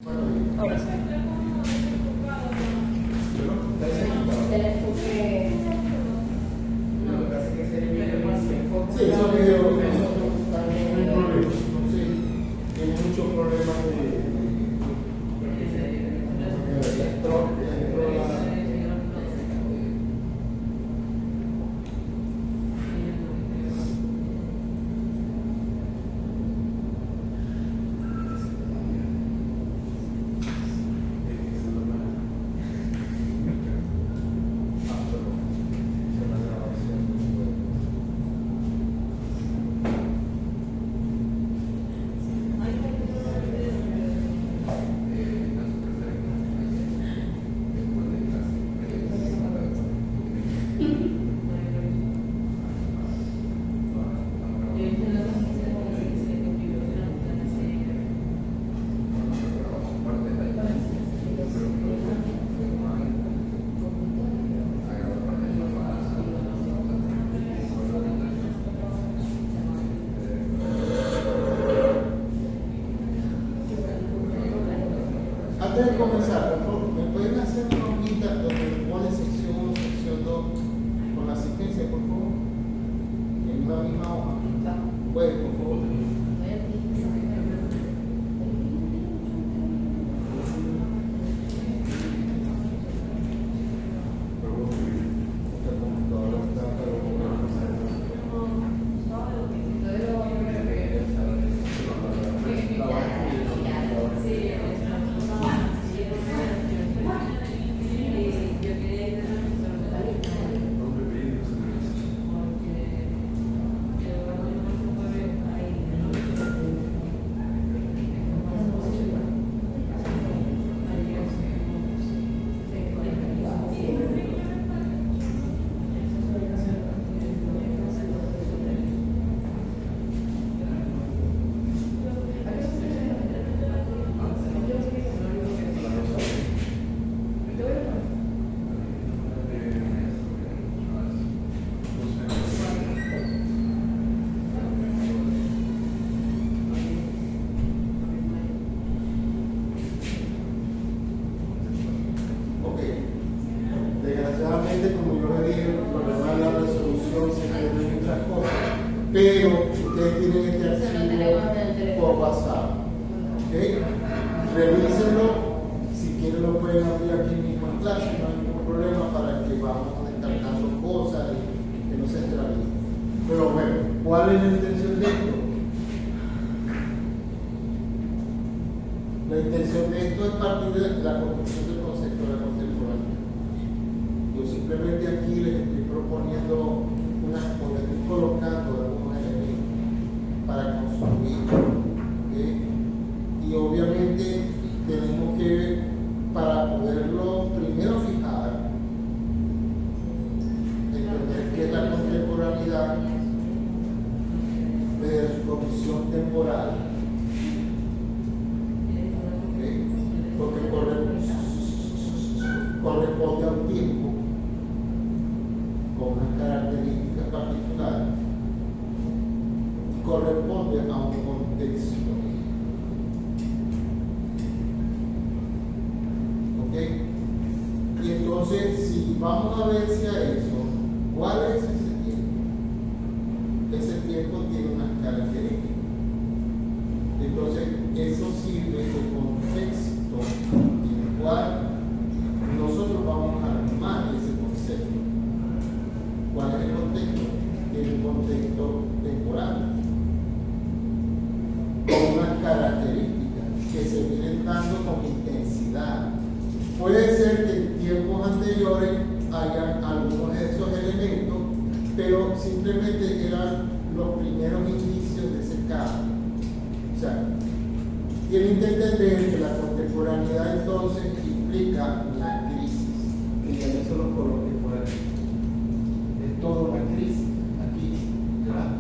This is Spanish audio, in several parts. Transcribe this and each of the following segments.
Ahora sí. El enfoque. Sí, eso video también hay problemas, no sé, tiene muchos problemas de electrónica. Antes de comenzar, por favor, ¿me pueden hacer una hojita donde pone sección 1, sección 2 con la asistencia, por favor? En una misma hoja. Pueden, por favor. Desgraciadamente, como yo le dije, el problema de la resolución se pierde muchas cosas, pero ustedes tienen este archivo por WhatsApp. ¿Okay? Revísenlo, si quieren lo pueden abrir aquí mismo en clase, no hay ningún problema para que vamos descargando cosas y que no se extravíen. Pero bueno, ¿cuál es la intención de esto? La intención de esto es partir de la construcción del concepto de la contemporaneidad. Yo simplemente aquí les estoy proponiendo o les estoy colocando algunos elementos para construir. ¿Okay? Y obviamente tenemos que, para poderlo primero fijar, entender qué es la contemporaneidad desde su condición temporal. ¿Okay? Porque corresponde a un tiempo con unas características particulares y corresponde a un contexto. ¿Ok? Y entonces, si vamos a ver hacia eso, ¿cuál es ese tiempo? Ese tiempo tiene unas características. Entonces, eso sirve de contexto en el cual nosotros vamos a armar ese concepto. ¿Cuál es el contexto? Tiene un contexto temporal, con unas características que se vienen dando con intensidad. Puede ser que en tiempos anteriores hayan algunos de esos elementos, pero simplemente eran los primeros indicios de ese cambio. O sea, tienen que entender que la contemporaneidad entonces implica una crisis, y ya eso lo coloqué por aquí. Es toda una crisis aquí, ¿verdad?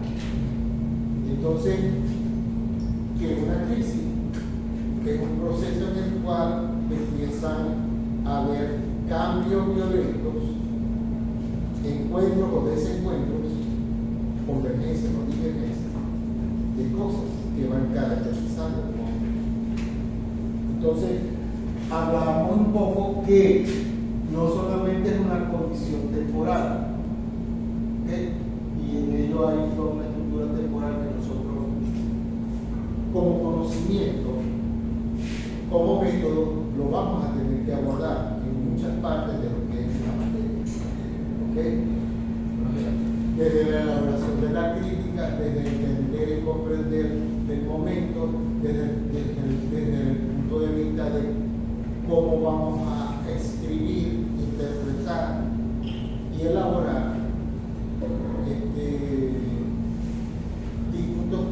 Entonces, ¿qué es una crisis? Que es un proceso en el cual empiezan a haber cambios violentos, encuentros o desencuentros, convergencias o divergencias de cosas que van caracterizando el mundo. Entonces, hablamos un poco que no solamente es una condición temporal, ¿ok? Y en ello hay toda una estructura temporal que nosotros, como conocimiento, como método, lo vamos a tener que abordar en muchas partes de lo que es la materia, ¿ok? Desde la elaboración de la crítica, desde entender y comprender el momento, desde el punto de vista de cómo vamos a escribir, interpretar y elaborar distintos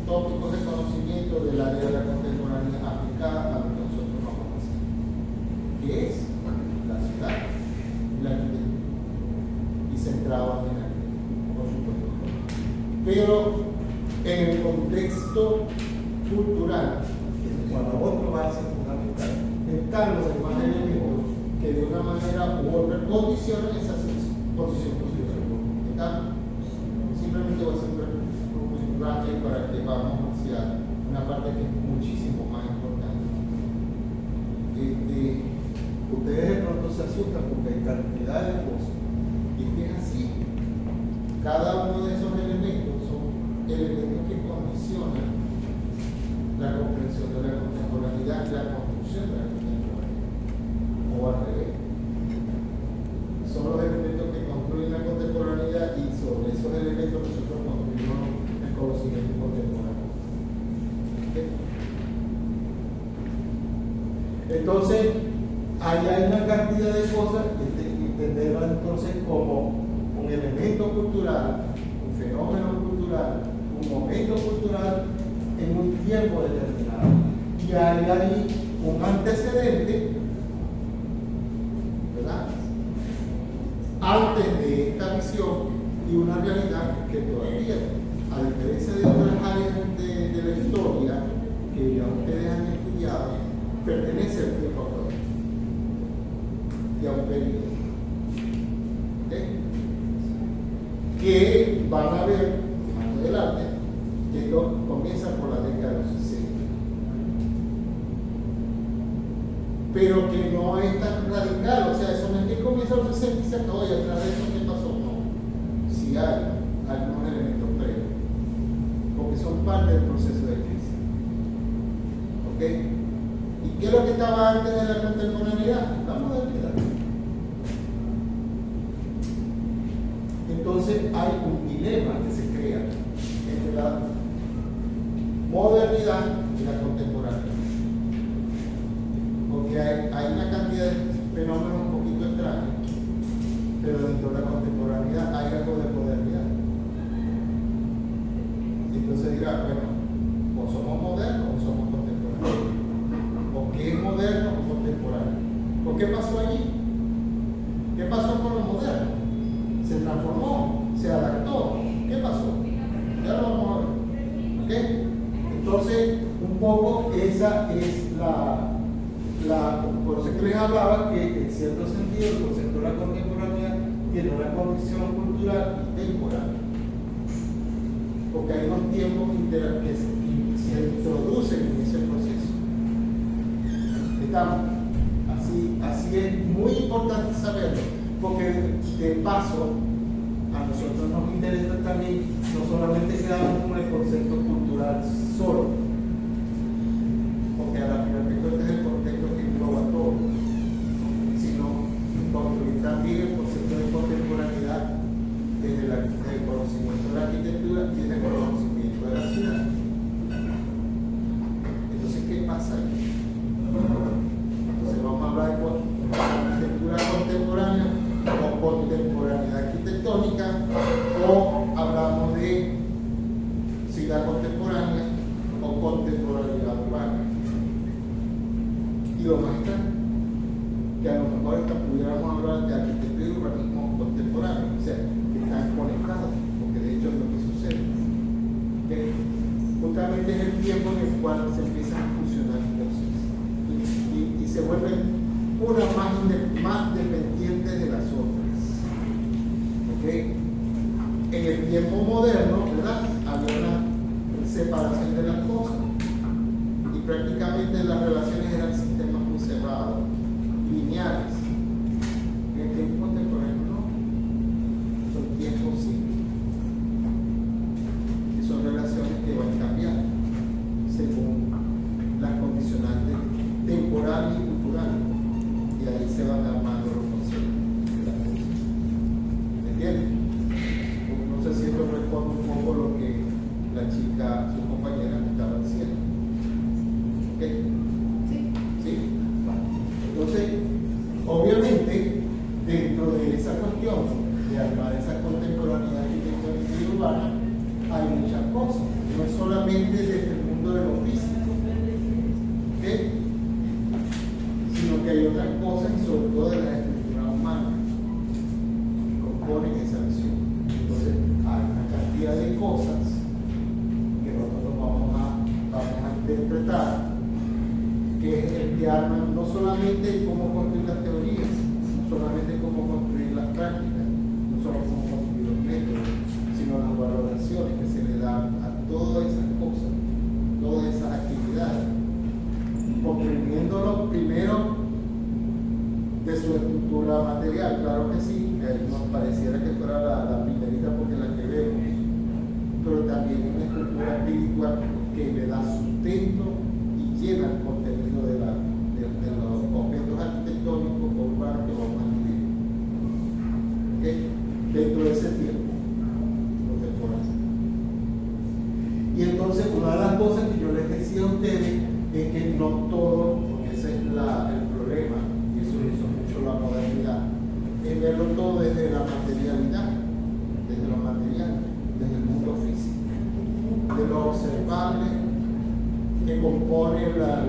tópicos de conocimiento del área de la contemporaneidad aplicada a lo que nosotros vamos a hacer, que es la ciudad y la arquitectura, y centrado en la arquitectura, por supuesto. Pero en el contexto cultural, cuando otro va a ser fundamental, están los demás elementos que de una manera u otra condicionan esa posición cultural. Simplemente voy a hacer un bracket para que vamos hacia una parte que es muchísimo más importante. Ustedes de pronto se asustan porque hay cantidad de cosas. Y es que es así. Cada uno de esos elementos son elementos que condicionan la comprensión de la contemporaneidad y la construcción de la contemporaneidad. O al revés. Son los elementos que construyen la contemporaneidad y sobre esos elementos nosotros construimos el conocimiento contemporáneo. ¿Okay? Entonces, ahí hay una cantidad de cosas que entenderlo entonces como un elemento cultural, un fenómeno cultural, un momento cultural en un tiempo determinado. Y hay ahí un antecedente, ¿verdad?, antes de esta visión y una realidad que todavía, a diferencia de otras áreas de la historia que ya ustedes han estudiado, pertenece al tiempo actual y a un periodo. ¿Okay? Que van a ver más adelante que esto comienza por la década de los 60. Pero que no es tan radical, o sea, eso no es que comienza a los 60 y se acabó y atrás de eso ¿qué pasó? No. Sí hay algunos elementos previos, porque son parte del proceso de crisis. ¿Ok? ¿Y qué es lo que estaba antes de la contemporaneidad? La modernidad. Entonces hay un dilema que se crea entre la modernidad y la contemporaneidad. Porque hay una cantidad de fenómenos un poquito extraños, pero dentro de la contemporaneidad hay algo de modernidad. Entonces dirá, bueno, o somos modernos o somos contemporáneos. O qué es moderno o contemporáneo. ¿Por qué pasó allí? ¿Qué pasó con lo moderno? Se transformó, se adaptó. ¿Qué pasó? Ya lo vamos a ver. ¿Ok? Entonces, un poco esa es por eso es que les hablaba que en cierto sentido el concepto de la contemporaneidad tiene una condición cultural y temporal, porque hay unos tiempos que se introducen en ese proceso. Estamos así es muy importante saberlo, porque de paso a nosotros nos interesa también no solamente quedarnos con el concepto cultural solo, porque a la final de cuentas es el contexto que engloba todo, sino construir también el concepto de contemporaneidad desde el conocimiento de la arquitectura y desde el conocimiento de la ciudad. Entonces, ¿qué pasa ahí? Entonces vamos a hablar de arquitectura contemporánea o contemporaneidad arquitectónica, o hablamos de ciudad contemporánea o contemporaneidad urbana. Y lo más extraño, que a lo mejor hasta pudiéramos hablar de arquitectura y urbanismo contemporáneo, o sea, que están conectados, porque de hecho es lo que sucede. ¿Okay? Justamente es el tiempo en el cual se empiezan a fusionar cosas y se vuelven una más dependientes de las otras. ¿Okay? En el tiempo moderno, ¿verdad?, había una separación de las cosas y prácticamente las relaciones eran sistemas muy cerrados, lineales. En el tiempo contemporáneo no, son tiempos sí. Y son relaciones que van cambiando según las condicionantes temporales y culturales. Y ahí se van armando los conceptos de las cosas. ¿Me entiendes? No sé si esto responde un poco lo que la chica, su compañera, me estaba diciendo. ¿Ok? Sí. ¿Sí? Vale. Entonces, obviamente, dentro de esa cuestión de armar esa contemporaneidad arquitectónica y urbana, hay muchas cosas. No es solamente desde el mundo de lo físico, ¿ok? Sino que hay otras cosas, y sobre todo de la estructura humana, que componen esa visión. Entonces, hay una cantidad de cosas que nosotros vamos a interpretar, que es el que arman no solamente cómo construir las teorías, no solamente cómo construir las prácticas, no solo cómo construir los métodos, sino las valoraciones que se le dan a todas esas cosas, todas esas actividades, comprendiéndolo primero de su estructura material. Claro que sí, que nos pareciera que fuera la primerita porque la que vemos, pero también una estructura espiritual que le da sustento y llena el contenido de los objetos arquitectónicos o urbanos que vamos a vivir. ¿Okay? Dentro de ese tiempo contemporáneo. Y entonces, una de las cosas que yo les decía a ustedes es que no todo, porque ese es el problema, y eso hizo mucho la modernidad, es verlo todo desde la materialidad, desde lo material, desde el mundo físico, de lo observable que compone la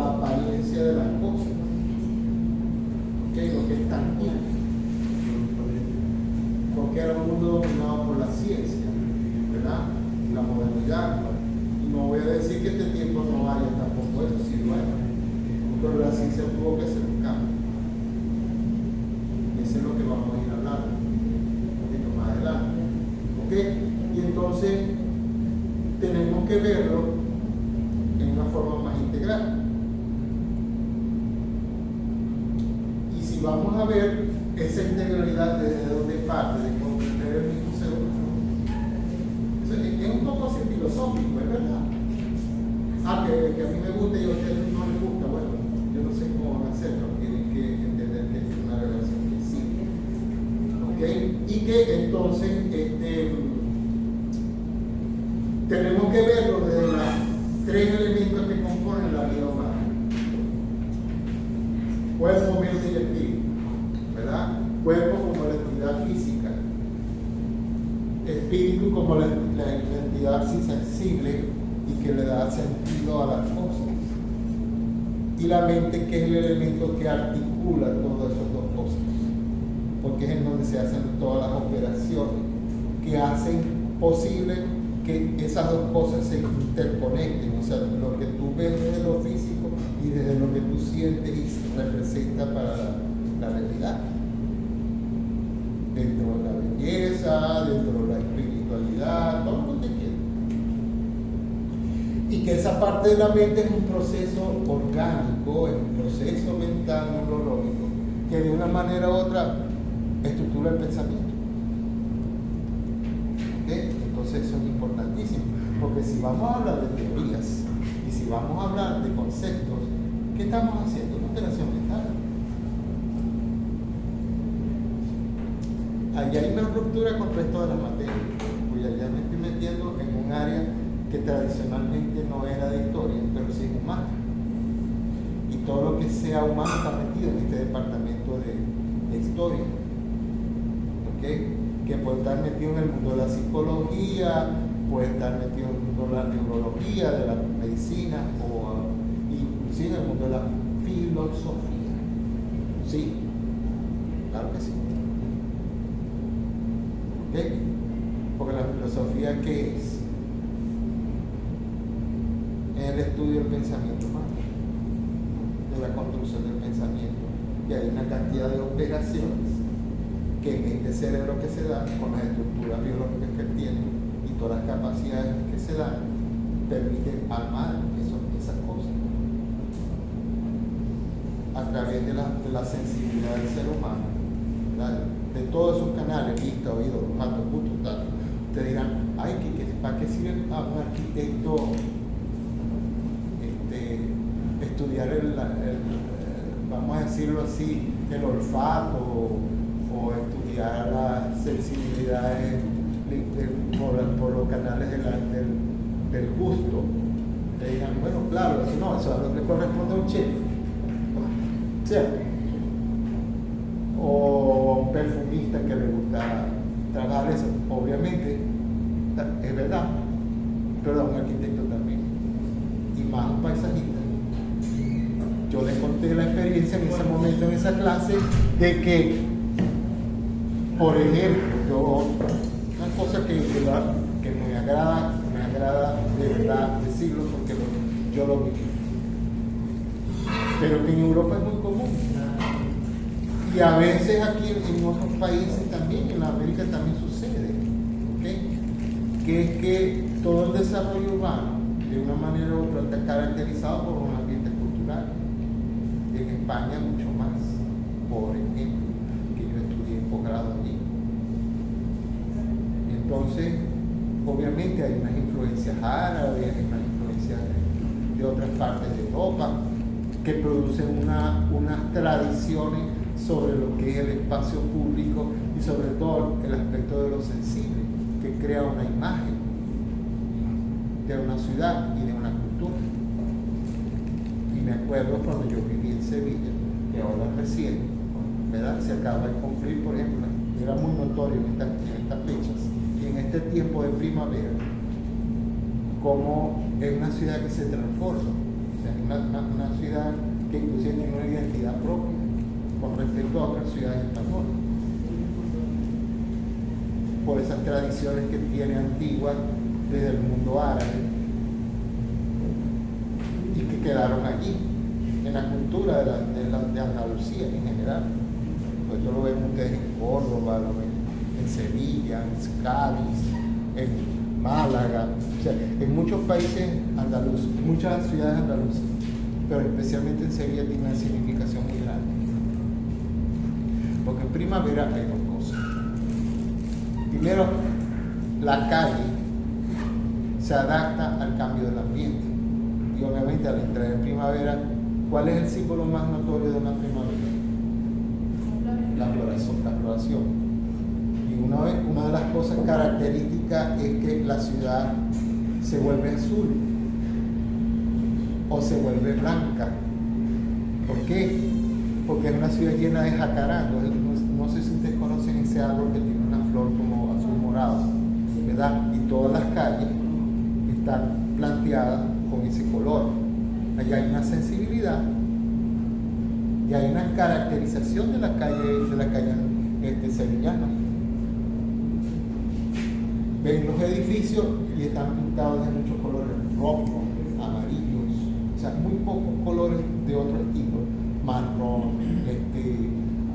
apariencia de las cosas, ¿okay? Lo que es tangible, porque era un mundo dominado por la ciencia, ¿verdad? La modernidad, y no voy a decir que este tiempo no haya tampoco eso, sí lo hay, pero la ciencia tuvo que hacer un cambio. Eso es lo que vamos a ir hablando un poquito más adelante, ¿ok? Y entonces tenemos que verlo en una forma más integral. Y si vamos a ver esa integralidad desde donde parte, de comprender el mismo ser humano, es un poco así filosófico, es verdad. Que a mí me gusta y a ustedes no les gusta, bueno, yo no sé cómo van a hacerlo, tienen que entender que es una relación que existe, ¿ok? Y que entonces tenemos que verlo desde los tres elementos que componen la vida humana: cuerpo, mente y espíritu, ¿verdad? Cuerpo como la entidad física, espíritu como la entidad sensible y que le da sentido a las cosas, y la mente, que es el elemento que articula todas esas dos cosas, porque es en donde se hacen todas las operaciones que hacen posible que esas dos cosas se interconecten, o sea, lo que tú ves desde lo físico y desde lo que tú sientes y se representa para la realidad, dentro de la belleza, dentro de la espiritualidad, todo lo que quieras. Y que esa parte de la mente es un proceso orgánico, es un proceso mental, neurológico, que de una manera u otra estructura el pensamiento. ¿Okay? Entonces eso es importantísimo, porque si vamos a hablar de teorías y si vamos a hablar de conceptos, ¿qué estamos haciendo? Una operación mental. Allá hay una ruptura con el resto de las materias, pues allá me estoy metiendo en un área que tradicionalmente no era de historia, pero sí es humana. Y todo lo que sea humano está metido en este departamento de historia. ¿Okay? Que puede estar metido en el mundo de la psicología, puede estar metido en el mundo de la neurología, de la medicina, o inclusive en el mundo de la filosofía. Sí, claro que sí. ¿Okay? Porque la filosofía, ¿qué es? Es el estudio del pensamiento humano, de la construcción del pensamiento. Y hay una cantidad de operaciones que en este cerebro que se dan, con las estructuras biológicas que tiene y todas las capacidades que se dan, permiten armar esas cosas. a través de la sensibilidad del ser humano, ¿verdad? De todos esos canales, vista, oído, olfato, gusto, tal. Ustedes dirán, ay, ¿para qué sirve a un arquitecto estudiar vamos a decirlo así, el olfato o estudiar las sensibilidades por los canales del gusto? Te dirán, bueno, claro, eso no, eso es lo que corresponde a un chef, ¿cierto? O un perfumista que le gusta trabajar eso, obviamente, es verdad, pero a un arquitecto también, y más un paisajista. Yo le conté la experiencia en ese momento, en esa clase, de que, por ejemplo, una cosa que me agrada de verdad decirlo porque yo lo viví, pero que en Europa es muy común, y a veces aquí en otros países también, en América también sucede, ¿okay? Que es que todo el desarrollo urbano, de una manera u otra, está caracterizado por un ambiente cultural. En España mucho más, por ejemplo, que yo estudié posgrado allí. Entonces, obviamente hay unas influencias árabes, hay unas influencias de otras partes de Europa que producen unas tradiciones sobre lo que es el espacio público y sobre todo el aspecto de lo sensible, que crea una imagen de una ciudad y de una cultura. Y me acuerdo cuando yo viví en Sevilla, que ahora recién, ¿verdad? Se acaba de cumplir, por ejemplo, era muy notorio en estas fechas y en este tiempo de primavera, como es una ciudad que se transforma, o sea, es una ciudad que inclusive tiene una identidad propia con respecto a otras ciudades españolas, por esas tradiciones que tiene antiguas desde el mundo árabe y que quedaron allí, en la cultura de Andalucía en general. Pues esto lo ven ustedes en Córdoba, lo ven en Sevilla, en Cádiz, en Málaga, o sea, en muchos países andaluces, muchas ciudades andaluzas, pero especialmente en Sevilla tiene una significación muy grande. Porque en primavera hay dos cosas. Primero, la calle se adapta al cambio del ambiente. Y obviamente al entrar en primavera, ¿cuál es el símbolo más notorio de una primavera? La floración. Y una de las cosas características es que la ciudad se vuelve azul o se vuelve blanca. ¿Por qué? Porque es una ciudad llena de jacarandos. No sé si ustedes conocen ese árbol que tiene una flor como azul morado, ¿verdad? Y todas las calles están planteadas con ese color. Allá hay una sensibilidad y hay una caracterización de la calle sevillana. Ven los edificios y están pintados de muchos colores rojos, amarillos, o sea, muy pocos colores de otro estilo, marrón,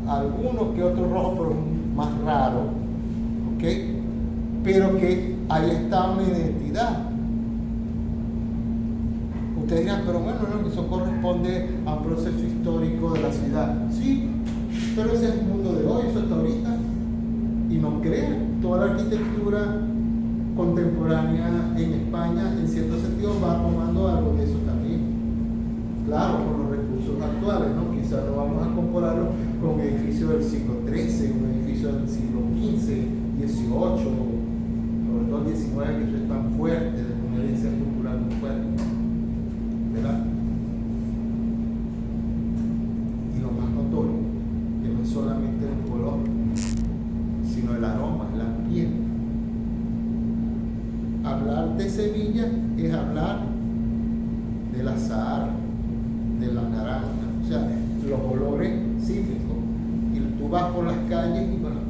algunos que otros rojos, pero más raros, ¿ok? Pero que ahí está una identidad. Ustedes dirán, pero bueno, no, eso corresponde a un proceso histórico de la ciudad. Sí, pero ese es el mundo de hoy, eso está ahorita. Y no crean, toda la arquitectura contemporánea en España, en cierto sentido, va tomando algo de eso también. Claro, con los recursos actuales, ¿no? Quizás no vamos a compararlo con un edificio del siglo XIII, un edificio del siglo XV, XVIII, sobre todo el XIX, que es tan fuerte, de una herencia cultural muy fuerte, ¿verdad? Y lo más notorio, que no es solamente el color, sino el aroma, el ambiente. Hablar de Sevilla es hablar del azahar, de la naranja, o sea, los olores cítricos. Y tú vas por las calles y bueno,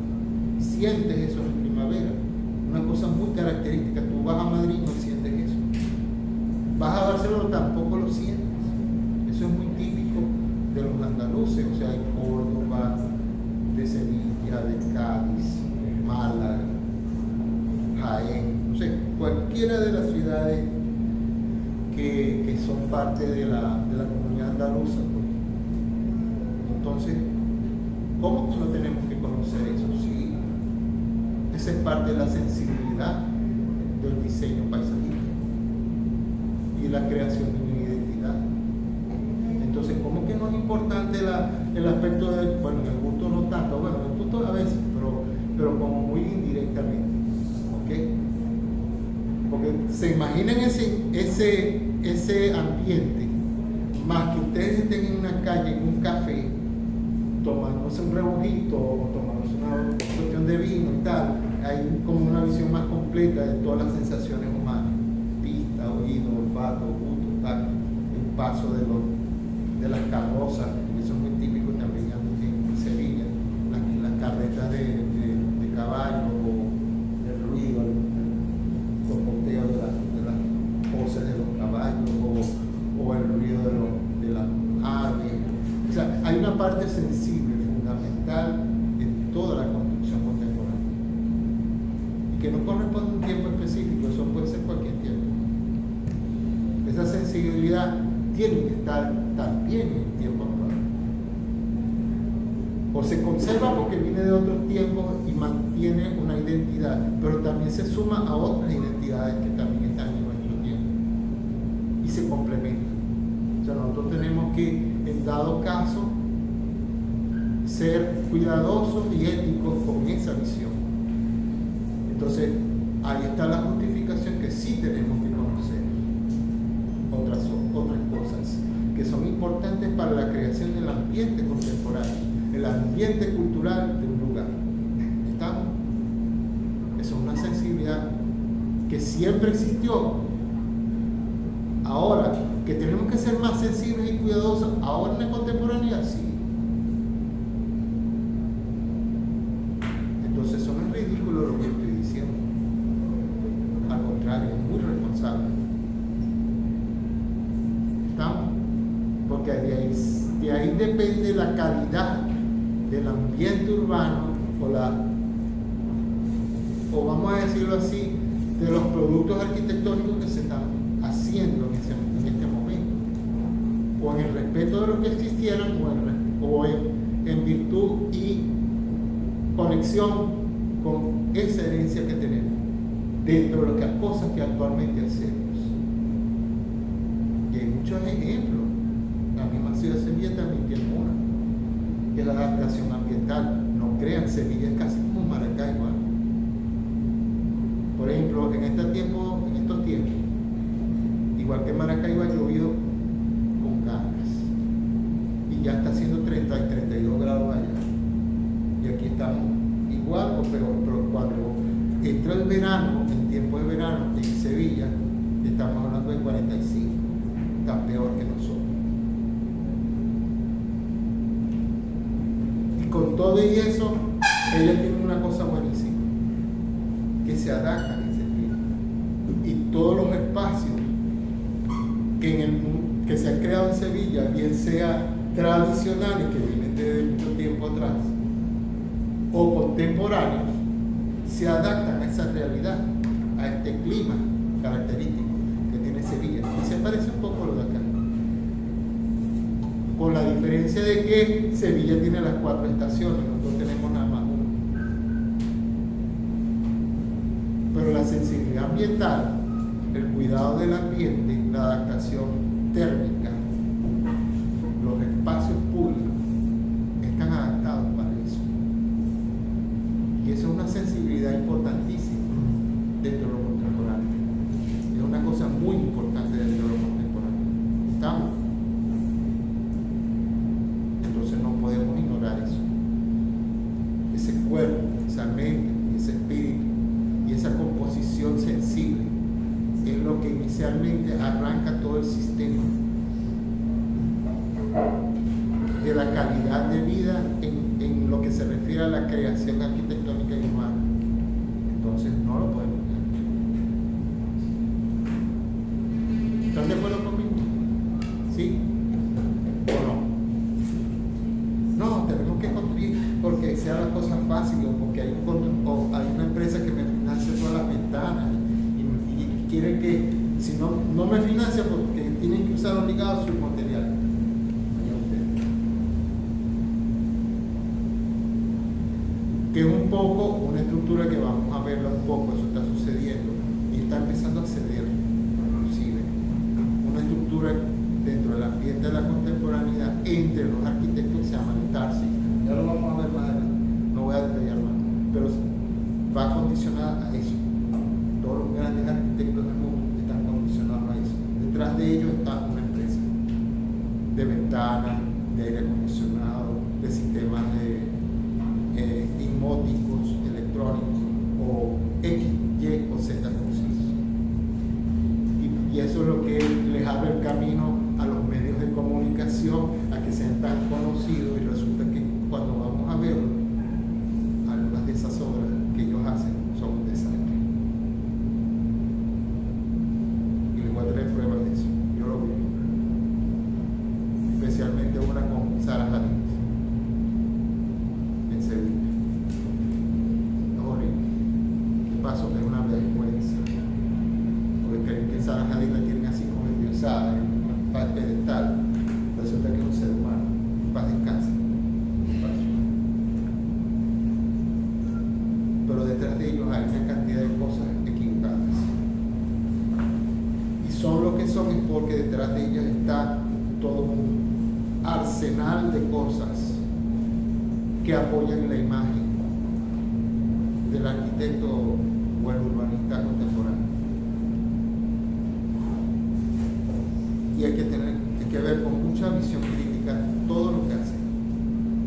sientes eso en primavera. Una cosa muy característica. Tú vas a Madrid y no sientes eso. Vas a Barcelona, tampoco lo sientes. Eso es muy típico de los andaluces, o sea, de Córdoba, de Sevilla, de Cádiz, Málaga, Jaén, no sé, cualquiera de las ciudades que son parte de la comunidad andaluza, pues, ¿Cómo que no tenemos que conocer eso? Sí. Esa es parte de la sensibilidad del diseño paisajístico y la creación de una identidad. Entonces, ¿cómo que no es importante el aspecto de, bueno, el gusto no tanto, bueno, el gusto a veces, pero como muy indirectamente, ¿ok? Porque se imaginen ese ambiente, más que ustedes estén en una calle, en un café, tomándose un rebujito o tomándose una cuestión de vino y tal, hay como una visión más completa de todas las sensaciones humanas, vista, oído, olfato, gusto, tal, el paso de las carrozas, que son muy típicos también en Sevilla, las carretas de caballo, o el ruido, el copoteo de las voces de los caballos, o el ruido de las aves. O sea, hay una parte sensible, fundamental en toda la construcción contemporánea, y que no corresponde a un tiempo específico, eso puede ser cualquier tiempo. Esa sensibilidad tiene que estar también en el tiempo actual. O se conserva porque viene de otros tiempos y mantiene una identidad, pero también se suma a otras identidades que también están en nuestro tiempo y se complementan. O sea, nosotros tenemos que, en dado caso, ser cuidadosos y éticos con esa visión. Entonces, ahí está la justificación que sí tenemos que conocer otras cosas que son importantes para la creación del ambiente contemporáneo, el ambiente cultural de un lugar. ¿Estamos? Eso es una sensibilidad que siempre existió. Ahora, que tenemos que ser más sensibles y cuidadosos, ahora en la contemporaneidad, sí. Entonces, eso no es ridículo lo que estoy diciendo. Al contrario, es muy responsable. ¿Estamos? Porque de ahí depende la calidad del ambiente urbano, o vamos a decirlo así, de los productos arquitectónicos que se están haciendo en este momento, o en el respeto de lo que existieran, o en virtud y conexión con esa herencia que tenemos dentro de las cosas que actualmente hacemos. Y hay muchos ejemplos. La misma ciudad de Sevilla también tiene una, que es la adaptación ambiental. No crean, Sevilla es casi como Maracaibo. Por ejemplo, en estos tiempos, igual que Maracaibo, ha llovido con ganas y ya está haciendo 30 y 32 grados allá, y aquí estamos igual o peor. Pero cuando entra el verano, en tiempo de verano en Sevilla, estamos hablando de 45, está peor que nosotros. Y con todo y eso, ellos tienen una cosa buenísima, que se adaptan en ese espíritu, y todos los espacios que se han creado en Sevilla, bien sea tradicionales, que vienen de mucho tiempo atrás, o contemporáneos, se adaptan a esa realidad, a este clima característico que tiene Sevilla, y se parece un poco a lo de acá, con la diferencia de que Sevilla tiene las 4 estaciones, nosotros tenemos nada más una. Pero la sensibilidad ambiental, el cuidado del ambiente, la adaptación térmica, los espacios públicos están adaptados para eso. Y eso es una sensibilidad importantísima dentro de lo contemporáneo. Es una cosa muy importante dentro de lo contemporáneo. ¿Estamos? Entonces no podemos ignorar eso. Ese cuerpo, esa mente, ese espíritu y esa composición sensible es lo que inicialmente arranca todo el sistema de la calidad de vida en lo que se refiere a la creación arquitectónica y humana. Entonces no lo podemos negar. ¿Están de acuerdo conmigo? ¿Sí? ¿O no? No, tenemos que construir porque sean las cosas fáciles, o porque hay una empresa que me financia todas las ventanas y quieren que, si no me financia porque tienen que usar obligados sus materiales. que es un poco una estructura que vamos a verla un poco, eso está sucediendo y está empezando a ceder, inclusive, una estructura dentro del ambiente de la contemporaneidad entre los arquitectos que se llama el Tarsis. Ya lo vamos a ver más adelante, no voy a detallar más, pero va condicionada a eso. Todos los grandes arquitectos del mundo están condicionados a eso. Detrás de ellos está una empresa de ventanas, de aire acondicionado, de sistemas de inmóticos, electrónicos o X, Y o Z procesos. Y eso es lo que les abre el camino a los medios de comunicación a que sean tan conocidos, y resulta que cuando vamos a ver algunas de esas obras que ellos hacen son un desastre. Y les voy a traer pruebas de eso. Yo lo vi. Especialmente una con Zaha Hadid en Sevilla. Es horrible. De paso que es una vergüenza. Porque creen que Zaha Hadid la tiene así como endiosada en un pedestal. Resulta que es un ser humano. Paz descansa. Pero detrás de ellos hay una cantidad de cosas equivocadas. Y son lo que son es porque detrás de ellos está todo un arsenal de cosas que apoyan la imagen del arquitecto o el urbanista contemporáneo. Y hay que ver con mucha visión crítica todo lo que hacen,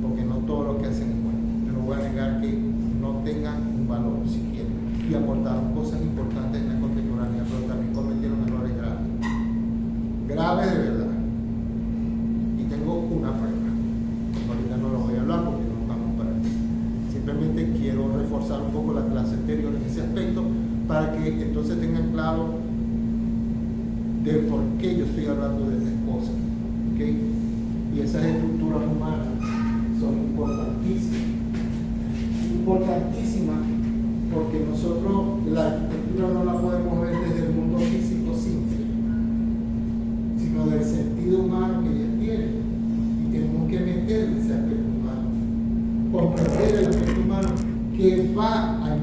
porque no todo lo que hacen es bueno. Yo no voy a negar que no tengan un valor siquiera, y aportaron cosas importantes en la contemporaneidad, pero también cometieron errores graves de verdad. Y tengo una prueba. Ahorita no lo voy a hablar porque no vamos para aquí. Simplemente quiero reforzar un poco la clase anterior en ese aspecto para que entonces tengan claro de por qué yo estoy hablando de estas cosas. ¿Okay? Y esas estructuras humanas son importantísimas. Importantísimas porque nosotros la arquitectura no la podemos ver desde el mundo físico simple, sino del sentido humano que ellas tienen. Y tenemos que meter ese aspecto humano, comprender el aspecto humano que va a